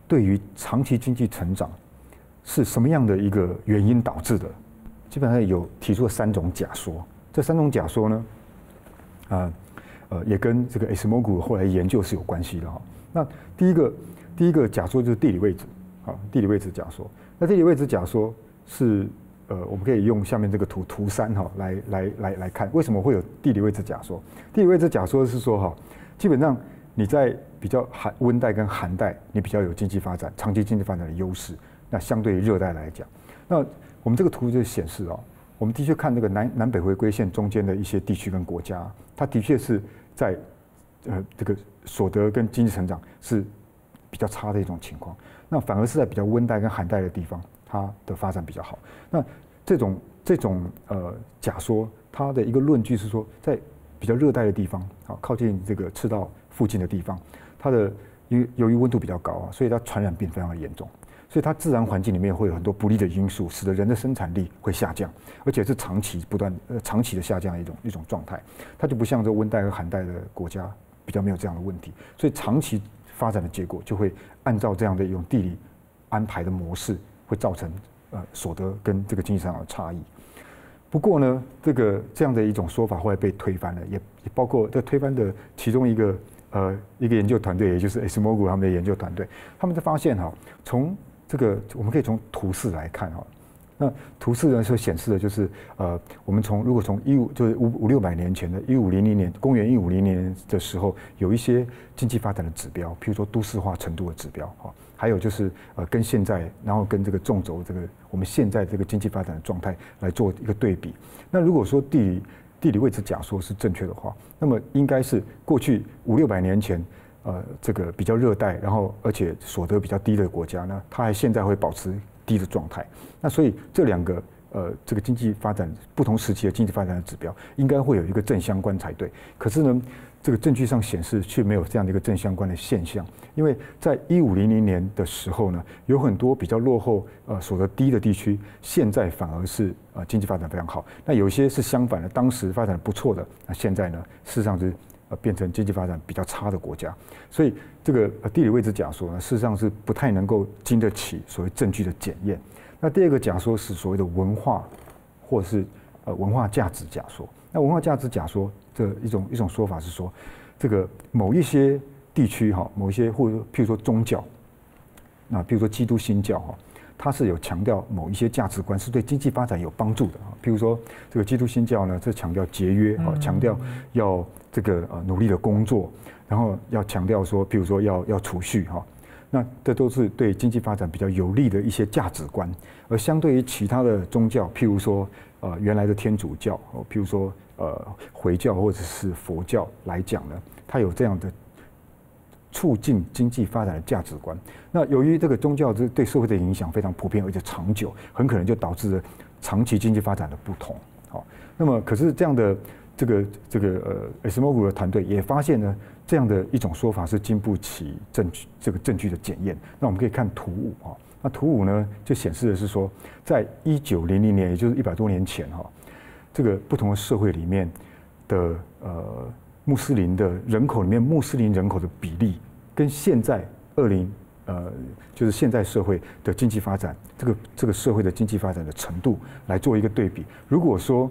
对于长期经济成长是什么样的一个原因导致的，基本上有提出了3种假说。这3种假说呢，也跟这个 Acemoglu 后来研究是有关系的那第一个假说就是地理位置地理位置假说。那地理位置假说是我们可以用下面这个图3来看，为什么会有地理位置假说？地理位置假说是说基本上你在比较温带跟寒带，你比较有经济发展、长期经济发展的优势。那相对于热带来讲，那我们这个图就显示我们的确看那个南北回归线中间的一些地区跟国家，它的确是在这个所得跟经济成长是比较差的一种情况。那反而是在比较温带跟寒带的地方，它的发展比较好。那这种假说，它的一个论据是说，在比较热带的地方靠近这个赤道附近的地方，它的由于温度比较高所以它传染病非常的严重，所以它自然环境里面会有很多不利的因素，使得人的生产力会下降，而且是长期的下降的一种状态。它就不像这温带和寒带的国家比较没有这样的问题，所以长期发展的结果就会按照这样的一种地理安排的模式，会造成所得跟这个经济上的差异。不过呢，这样的一种说法后来被推翻了，也包括这推翻的其中一个研究团队，也就是 Acemoglu 他们的研究团队，他们就发现从这个我们可以从图4来看那图4呢所显示的就是我们如果从就是500-600年前的1500年，公元1500年的时候，有一些经济发展的指标，譬如说都市化程度的指标还有就是跟现在，然后跟这个纵轴我们现在这个经济发展的状态来做一个对比。那如果说地理位置假说是正确的话，那么应该是过去500-600年前这个比较热带，然后而且所得比较低的国家呢，它还现在会保持低的状态。那所以这2个这个经济发展不同时期的经济发展的指标，应该会有一个正相关才对。可是呢，这个证据上显示却没有这样的一个正相关的现象，因为在1500年的时候呢，有很多比较落后所得低的地区，现在反而是经济发展非常好。那有些是相反的，当时发展不错的，那现在呢，事实上是变成经济发展比较差的国家。所以这个地理位置假说呢，事实上是不太能够经得起所谓证据的检验。那第二个假说是所谓的文化或者是文化价值假说。那文化价值假说的一种说法是说，这个某一些地区某一些或者譬如说宗教，那譬如说基督新教它是有强调某一些价值观是对经济发展有帮助的譬如说这个基督新教呢，这强调节约强调要这个努力的工作，然后要强调说，譬如说要储蓄那这都是对经济发展比较有利的一些价值观。而相对于其他的宗教，譬如说原来的天主教譬如说回教或者是佛教来讲呢，它有这样的促进经济发展的价值观。那由于这个宗教对社会的影响非常普遍而且长久，很可能就导致了长期经济发展的不同。那么可是这样的这个Acemoglu 的团队也发现呢，这样的一种说法是经不起证据的检验。那我们可以看图5那图5呢就显示的是说，在1900年，也就是100多年前这个不同的社会里面的穆斯林的人口里面，穆斯林人口的比例跟现在就是现代社会的经济发展，这个社会的经济发展的程度来做一个对比。如果说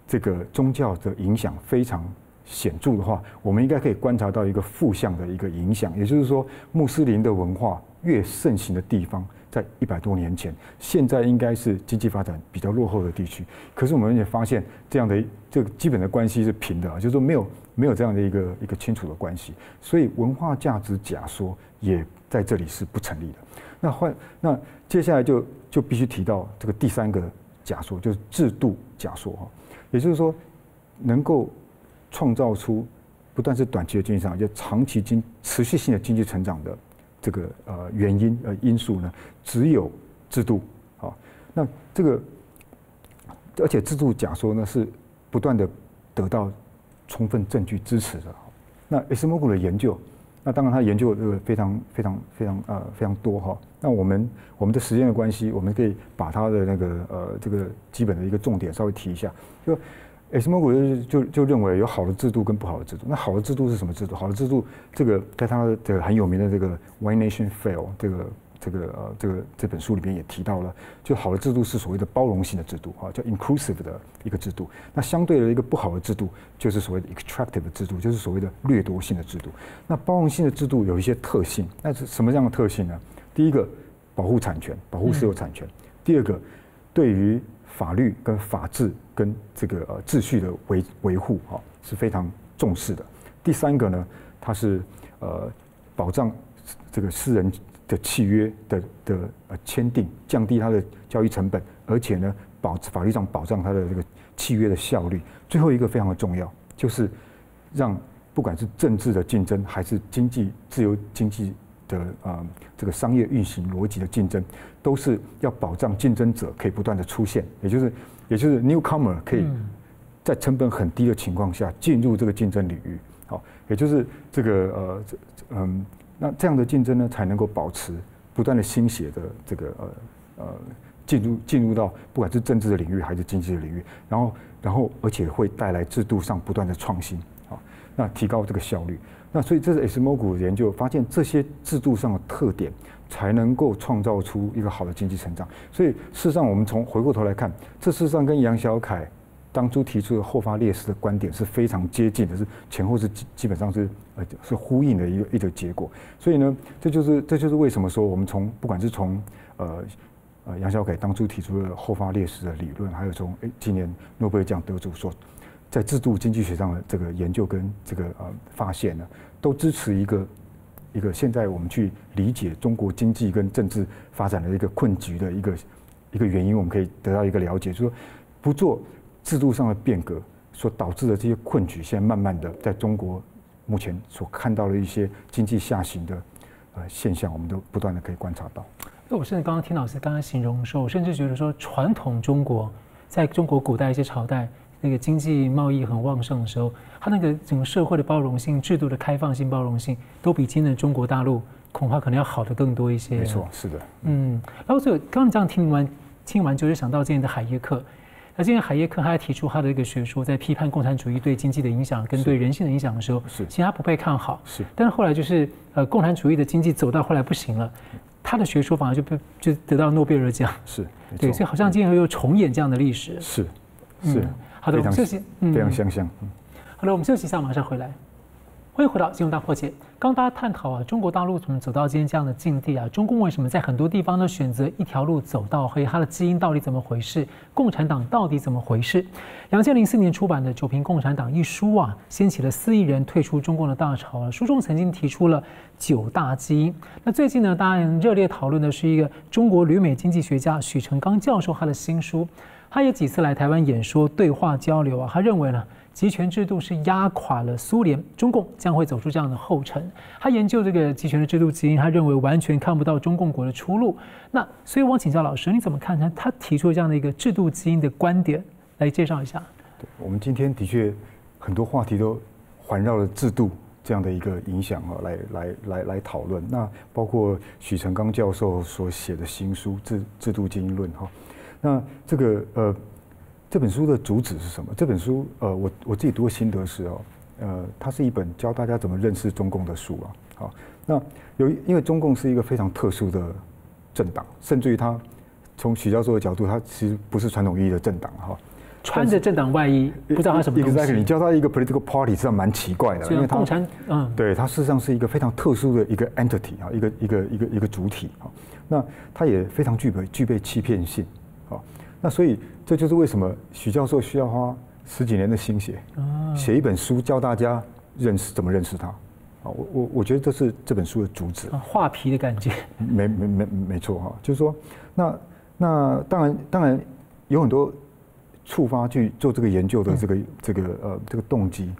这个宗教的影响非常显著的话，我们应该可以观察到一个负向的一个影响，也就是说，穆斯林的文化越盛行的地方，在100多年前，现在应该是经济发展比较落后的地区。可是我们也发现，这样的这个基本的关系是平的就是说没有这样的一个清楚的关系。所以文化价值假说也在这里是不成立的。那接下来就必须提到这个第3个假说，就是制度假说也就是说，能够创造出不但是短期的经济成长，就长期持续性的经济成长的这个原因因素呢，只有制度那这个而且制度假说呢是不断的得到充分证据支持的。那 Acemoglu 的研究，那当然他研究非常多那我们的时间的关系，我们可以把他的那个这个基本的一个重点稍微提一下。就 Acemoglu 就认为有好的制度跟不好的制度。那好的制度是什么制度？好的制度，这个在他的很有名的这个 Why Nations Fail 这本书里边也提到了，就好的制度是所谓的包容性的制度叫 inclusive 的一个制度。那相对的一个不好的制度就是所谓的 extractive 的制度，就是所谓的掠夺性的制度。那包容性的制度有一些特性，那是什么样的特性呢？第一个，保护产权，保护私有产权；第二个，对于法律跟法治跟这个秩序的维护是非常重视的。第3个呢，它是保障这个私人的契约的签订，降低它的交易成本，而且呢法律上保障它的这个契约的效率。最后一个非常的重要，就是让不管是政治的竞争还是自由经济的这个商业运行逻辑的竞争，都是要保障竞争者可以不断的出现，也就是 newcomer 可以在成本很低的情况下进入这个竞争领域，也就是这个那这样的竞争呢，才能够保持不断的兴起的这个进入到不管是政治的领域还是经济的领域，然后而且会带来制度上不断的创新那提高这个效率。那所以这是 Acemoglu 的研究发现，这些制度上的特点才能够创造出一个好的经济成长。所以事实上，我们回过头来看，这事实上跟杨小凯当初提出的后发劣势的观点是非常接近的，是前后是基本上是呼应的一个结果。所以呢，这就是为什么说我们不管是从杨小凯当初提出的后发劣势的理论，还有从今年诺贝尔奖得主所在制度经济学上的这个研究跟这个发现呢，都支持一个现在我们去理解中国经济跟政治发展的一个困局的一个原因，我们可以得到一个了解，就是说不做制度上的变革所导致的这些困局，现在慢慢的在中国目前所看到的一些经济下行的现象，我们都不断的可以观察到。我甚至刚刚听老师刚刚形容的时候，我甚至觉得说，传统中国在中国古代一些朝代，那个经济贸易很旺盛的时候，它那个整个社会的包容性、制度的开放性、包容性，都比今天的中国大陆恐怕可能要好的更多一些。没错，是的。然后刚刚你这样听完之后，就想到今天的海耶克，而今天海耶克他提出他的一个学说，在批判共产主义对经济的影响跟对人性的影响的时候，其实他不被看好。但是后来就是共产主义的经济走到后来不行了，他的学说反而就得到诺贝尔奖。对，所以好像今天又重演这样的历史。是。好的，我们休息。非常相像。好的，我们休息一下，马上回来。欢迎回到《金融大破解》。刚大家探讨啊，中国大陆怎么走到今天这样的境地啊？中共为什么在很多地方呢选择一条路走到黑？它的基因到底怎么回事？共产党到底怎么回事？2004年出版的《九评共产党》一书啊，掀起了4亿人退出中共的大潮啊。书中曾经提出了9大基因。那最近呢，当然热烈讨论的是一个中国旅美经济学家许成刚教授他的新书。他也几次来台湾演说对话交流啊，他认为呢，集权制度是压垮了苏联，中共将会走出这样的后尘。他研究这个集权的制度基因，他认为完全看不到中共国的出路。那所以我请教老师，你怎么看他提出这样的一个制度基因的观点？来介绍一下。对，我们今天的确很多话题都环绕了制度这样的一个影响啊，来讨论。那包括许成刚教授所写的新书《制度基因论》哈。那这本书的主旨是什么？这本书我自己读的心得是它是一本教大家怎么认识中共的书啊。好，那因为中共是一个非常特殊的政党，甚至于它从许教授的角度，它其实不是传统意义的政党哈。穿着政党外衣，不知道它什么东西。Exactly， 你叫它一个 political party， 实际上蛮奇怪的，因为它共产对它事实上是一个非常特殊的一个 entity 啊，一个主体啊。那它也非常具备欺骗性。那所以这就是为什么许教授需要花10几年的心血，写一本书教大家怎么认识他。我觉得这是这本书的主旨。画皮的感觉。没错哈，就是说，那当然有很多触发去做这个研究的这个动机。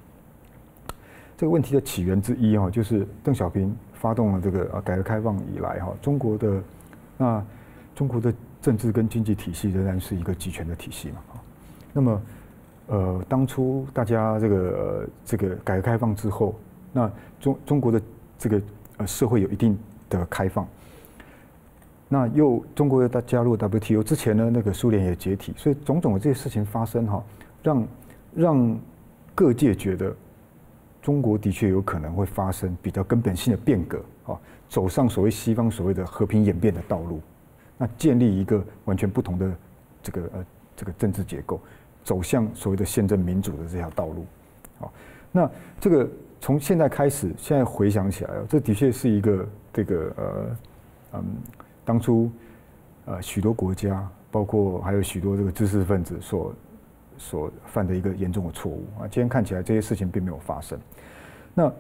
这个问题的起源之一哈，就是邓小平发动了这个改革开放以来哈，中国的政治跟经济体系仍然是一个集权的体系嘛。那么，当初大家这个改革开放之后，那中国的这个社会有一定的开放，那中国又加入 WTO 之前呢，那个苏联也解体，所以种种的这些事情发生哈，让各界觉得中国的确有可能会发生比较根本性的变革啊，走上所谓西方所谓的和平演变的道路。那建立一个完全不同的这个政治结构，走向所谓的宪政民主的这条道路。好，那这个从现在开始，现在回想起来，这的确是一个当初许多国家，包括还有许多这个知识分子所犯的一个严重的错误啊。今天看起来这些事情并没有发生。那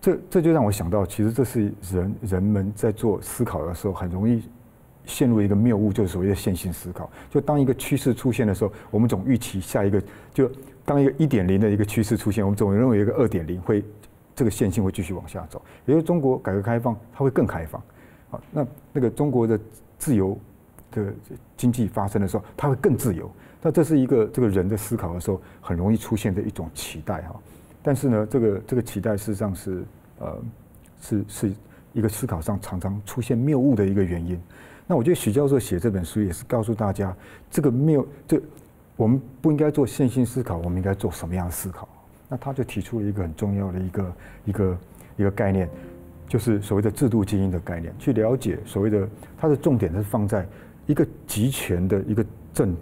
这就让我想到，其实这是人们在做思考的时候很容易陷入一个谬误，就是所谓的线性思考。就当一个趋势出现的时候，我们总预期下一个，就当一个1.0的一个趋势出现，我们总认为一个2.0会这个线性会继续往下走。也就是中国改革开放，它会更开放。好，那个中国的自由的经济发生的时候，它会更自由。那这是一个这个人的思考的时候很容易出现的一种期待哈。但是呢，这个期待事实上是一个思考上常常出现谬误的一个原因。那我觉得许教授写这本书也是告诉大家，我们不应该做线性思考，我们应该做什么样的思考？那他就提出了一个很重要的一个概念，就是所谓的制度基因的概念，去了解所谓的它的重点是放在一个集权的一个政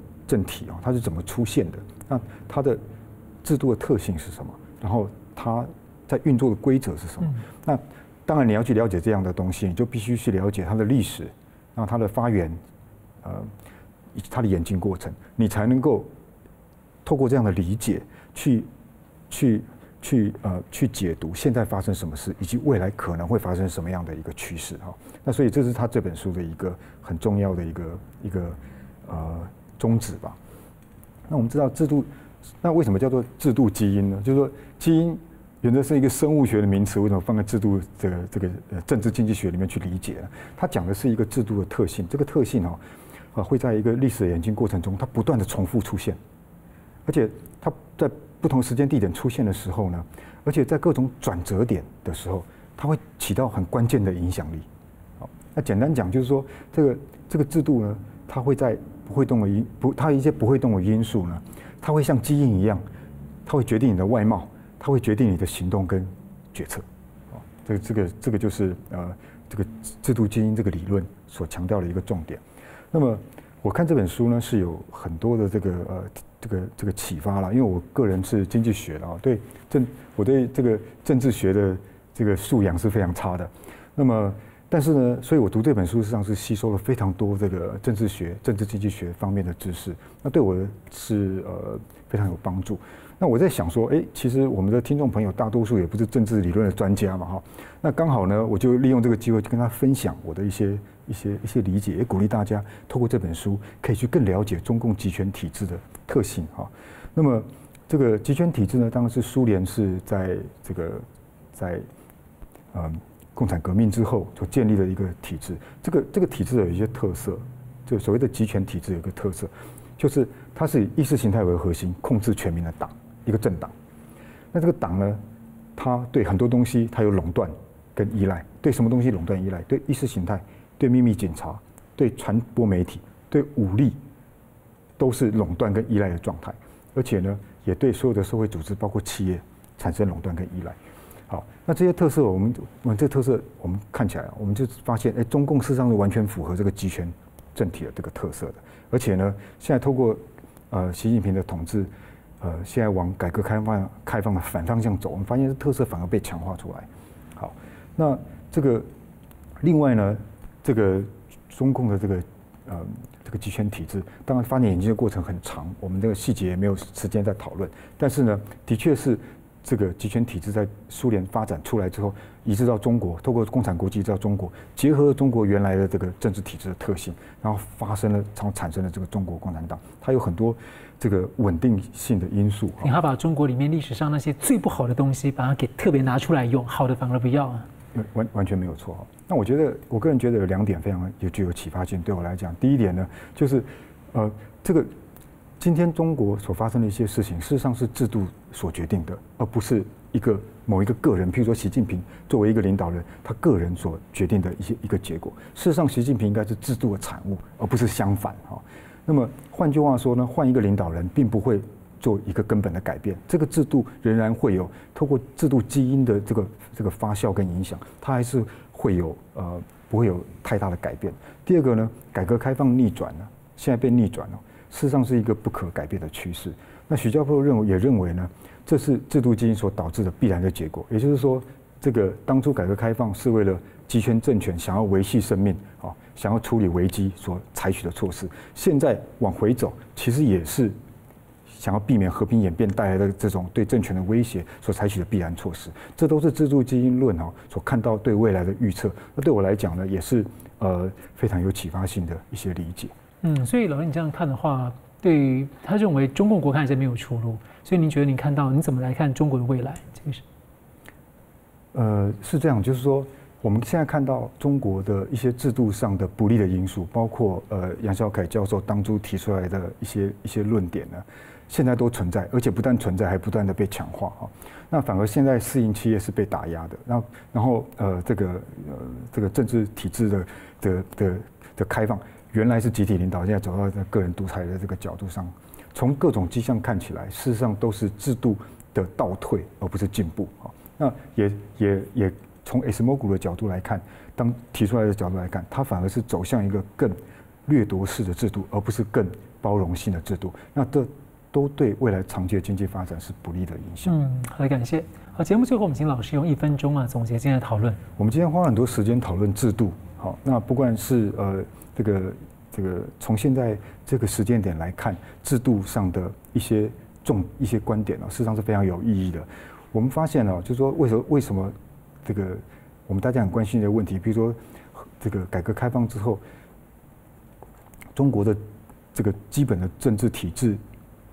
体啊，它是怎么出现的？那它的制度的特性是什么？然后它在运作的规则是什么？那当然你要去了解这样的东西，你就必须去了解它的历史。然后它的发源，以及它的演进过程，你才能够透过这样的理解，去解读现在发生什么事，以及未来可能会发生什么样的一个趋势哈。那所以这是他这本书的一个很重要的一个宗旨吧。那我们知道制度，那为什么叫做制度基因呢？就是说基因原则是一个生物学的名词，为什么放在制度这个政治经济学里面去理解呢？它讲的是一个制度的特性，这个特性会在一个历史的演进过程中，它不断的重复出现，而且它在不同时间地点出现的时候呢，而且在各种转折点的时候，它会起到很关键的影响力。好，那简单讲就是说，这个制度呢，它会在不会动的它一些不会动的因素呢，它会像基因一样，它会决定你的外貌，它会决定你的行动跟决策。这个就是这个制度基因这个理论所强调的一个重点。那么我看这本书呢是有很多的这个启发啦，因为我个人是经济学的啊，我对这个政治学的这个素养是非常差的。那么但是呢，所以我读这本书实际上是吸收了非常多这个政治学、政治经济学方面的知识，那对我是非常有帮助。那我在想说，其实我们的听众朋友大多数也不是政治理论的专家嘛，哈。那刚好呢，我就利用这个机会去跟他分享我的一些理解，也鼓励大家透过这本书可以去更了解中共集权体制的特性哈。那么这个集权体制呢，当然是苏联是在共产革命之后所建立的一个体制。这个体制有一些特色，就所谓的集权体制有一个特色，就是它是以意识形态为核心，控制全民的党。一个政党，那这个党呢，它对很多东西它有垄断跟依赖，对什么东西垄断依赖？对意识形态、对秘密警察、对传播媒体、对武力，都是垄断跟依赖的状态。而且呢，也对所有的社会组织，包括企业，产生垄断跟依赖。好，那这些特色，我们这特色，我们看起来，我们就发现，中共事实上是完全符合这个集权政体的这个特色的。而且呢，现在透过习近平的统治。现在往改革开放的反方向走，我们发现这特色反而被强化出来。好，那这个另外呢，这个中共的这个集权体制，当然发展演进的过程很长，我们这个细节也没有时间在讨论。但是呢，的确是这个集权体制在苏联发展出来之后，移植到中国，透过共产国际移植到中国，结合了中国原来的这个政治体制的特性，然后产生了这个中国共产党，它有很多这个稳定性的因素。你还把中国里面历史上那些最不好的东西，把它给特别拿出来用，好的反而不要啊。完全没有错。那我个人觉得有2点非常具有启发性，对我来讲，第一点呢，就是这个今天中国所发生的一些事情，事实上是制度所决定的，而不是某一个个人，譬如说习近平作为一个领导人，他个人所决定的一个结果。事实上，习近平应该是制度的产物，而不是相反哈。那么换句话说呢，换一个领导人，并不会做一个根本的改变，这个制度仍然会有透过制度基因的这个发酵跟影响，它还是会有不会有太大的改变。第二个呢，改革开放逆转呢，现在被逆转了，事实上是一个不可改变的趋势。那许教授也认为呢，这是制度基因所导致的必然的结果。也就是说，这个当初改革开放是为了集权政权想要维系生命啊，想要处理危机所采取的措施，现在往回走，其实也是想要避免和平演变带来的这种对政权的威胁所采取的必然措施。这都是制度基因论所看到对未来的预测。那对我来讲呢，也是非常有启发性的一些理解。所以老师你这样看的话，对于他认为中共国看起来没有出路，所以您觉得你怎么来看中国的未来？这个是这样，就是说我们现在看到中国的一些制度上的不利的因素，包括杨小凯教授当初提出来的一些论点呢，现在都存在，而且不但存在，还不断的被强化哈。那反而现在私营企业是被打压的，然后这个政治体制的开放，原来是集体领导，现在走到个人独裁的这个角度上，从各种迹象看起来，事实上都是制度的倒退，而不是进步啊。那也从 Acemoglu 的角度来看，当提出来的角度来看，它反而是走向一个更掠夺式的制度，而不是更包容性的制度。那这都对未来长期的经济发展是不利的影响。好的，感谢。好，节目最后我们请老师用1分钟总结今天的讨论。我们今天花了很多时间讨论制度，好，那不管是这个从现在这个时间点来看，制度上的一些观点事实上是非常有意义的。我们发现就是说为什么这个我们大家很关心的问题，比如说这个改革开放之后，中国的这个基本的政治体制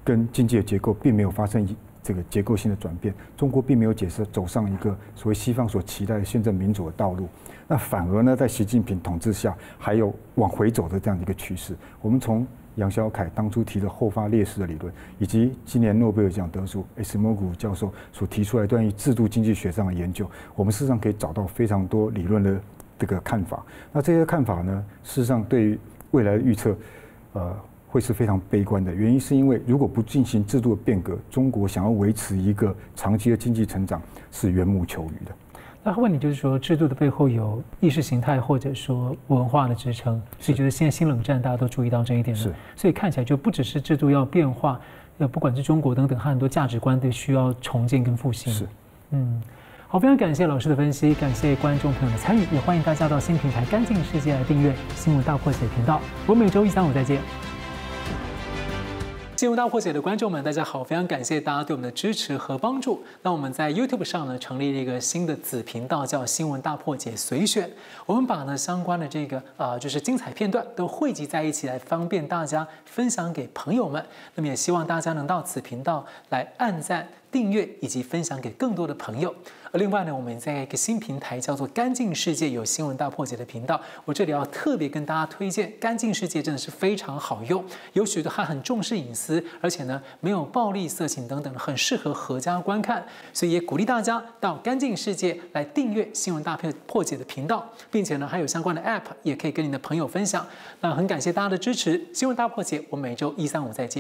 跟经济的结构并没有发生这个结构性的转变，中国并没有走上一个所谓西方所期待的宪政民主的道路，那反而呢，在习近平统治下，还有往回走的这样的一个趋势。我们从杨小凯当初提的后发劣势的理论，以及今年诺贝尔奖得主 Acemoglu 教授所提出来关于制度经济学上的研究，我们事实上可以找到非常多理论的这个看法。那这些看法呢，事实上对于未来的预测，会是非常悲观的。原因是因为如果不进行制度的变革，中国想要维持一个长期的经济成长是缘木求鱼的。那问题就是说，制度的背后有意识形态或者说文化的支撑，所以觉得现在新冷战大家都注意到这一点了。所以看起来就不只是制度要变化，不管是中国等等，很多价值观都需要重建跟复兴。好，非常感谢老师的分析，感谢观众朋友的参与，也欢迎大家到新平台干净世界来订阅新闻大破解频道。我们每周1、3、5再见。新闻大破解的观众们，大家好！非常感谢大家对我们的支持和帮助。那我们在 YouTube 上呢，成立了一个新的子频道，叫新闻大破解随选。我们把呢相关的这个就是精彩片段都汇集在一起，来方便大家分享给朋友们。那么也希望大家能到此频道来按赞、订阅以及分享给更多的朋友。而另外呢，我们在一个新平台叫做干净世界，有新闻大破解的频道。我这里要特别跟大家推荐，干净世界真的是非常好用，有许多它很重视隐私，而且呢没有暴力、色情等等，很适合合家观看。所以也鼓励大家到干净世界来订阅新闻大破解的频道，并且呢还有相关的 App 也可以跟你的朋友分享。那很感谢大家的支持，新闻大破解，我们每周1、3、5再见。